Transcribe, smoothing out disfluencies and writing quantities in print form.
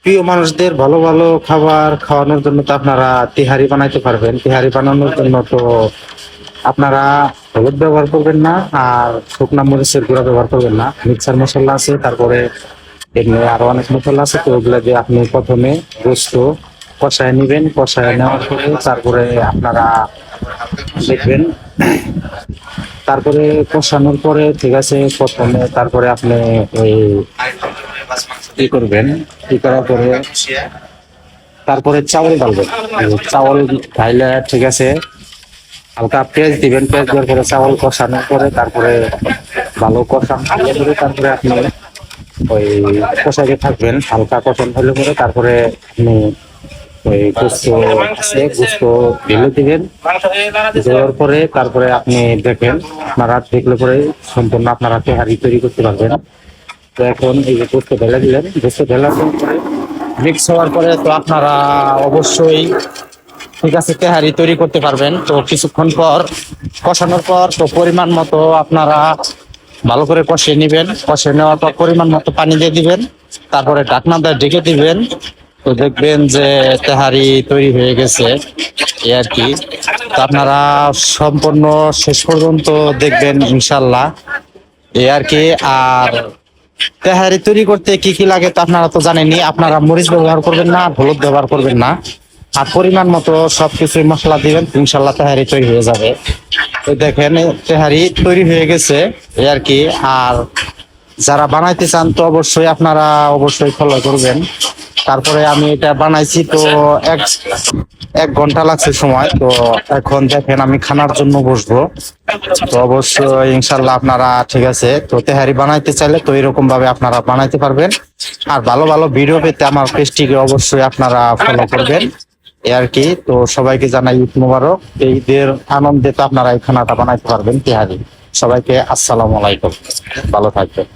প্রিয় মানুষদের ভালো ভালো খাবার খাওয়ানোর জন্য তো আপনারা তেহারি বানাইতে পারবেন। তেহারি বানানোর জন্য তো আপনারা হলুদ ব্যবহার করবেন না, আর শুকনা মরিচের গুঁড়া ব্যবহার করবেন না। মিক্সার মশলা আছে, তারপরে এমনি আরো অনেক মশলা আছে। তো ওগুলা দিয়ে আপনি প্রথমে গোস্ত কষায় নিবেন। কষায় নেওয়ার পরে তারপরে আপনারা দেখবেন, তারপরে কষানোর পরে ঠিক আছে, প্রথমে তারপরে আপনি ওই কি করবেন, কি করার পরে তারপরে চাউল ডালবেন। চাউল ঢাইলে ঠিক আছে, হালকা পেঁয়াজ দিবেন। পেঁয়াজ দেওয়ার পরে চাউল কষানোর পরে তারপরে ভালো কষান হলে পরে তারপরে আপনি ওই কষাইতে থাকবেন। হালকা কষান হলে পরে তারপরে আপনি ওই গোস্ত আছে, গোস্ত ঢেলে দিবেন। দেওয়ার পরে তারপরে আপনি দেখেন, আপনারা দেখলে পরে সম্পূর্ণ আপনারা তেহারি তৈরি করতে পারবেন। তো এখন এই যে গোস্ত ঢেলে দিলেন, গোস্ত ঢেলার পরে মিক্স হওয়ার পরে তো আপনারা অবশ্যই ঠিক আছে তেহারি তৈরি করতে পারবেন। তো কিছুক্ষণ পর কষানোর পর তো পরিমাণ মতো আপনারা ভালো করে কষিয়ে নেবেন। কষিয়ে নেওয়ার পর পরিমাণ মতো পানি দিয়ে দিবেন, তারপরে ঢাকনা দিয়ে ঢেকে দিবেন। তো দেখবেন যে তেহারি তৈরি হয়ে গেছে এই আর কি। তো আপনারা সম্পূর্ণ শেষ পর্যন্ত দেখবেন ইনশাল্লাহ এই আর কি। আর তেহারি তৈরি করতে কি কি লাগে তো আপনারা তো জানেনই। আপনারা মরিচ ব্যবহার করবেন না, হলুদ ব্যবহার করবেন না, আর পরিমাণ মতো সবকিছু মশলা দিবেন, ইনশাল্লাহ তেহারি তৈরি হয়ে যাবে। তো দেখেন তেহারি তৈরি হয়ে গেছে এই আর কি। আর যারা বানাইতে চান তো অবশ্যই আপনারা অবশ্যই ফলো করবেন। তারপরে আমি এটা বানাইছি তো এক এক ঘন্টা লাগছে সময়। তো এখন দেখেন আমি খানার জন্য বসবো। তো অবশ্যই ইনশাল্লাহ আপনারা ঠিক আছে, তো তেহারি বানাইতে চাইলে তো এরকম ভাবে আপনারা বানাইতে পারবেন। আর ভালো ভালো ভিডিও পেতে আমার পেজটিকে অবশ্যই আপনারা ফলো করবেন এই আর কি। তো সবাইকে জানাই ঈদ মোবারক। এই ঈদের আনন্দে তো আপনারা এই খানাটা বানাইতে পারবেন তেহারি। সবাইকে আসসালামু আলাইকুম, ভালো থাকবেন।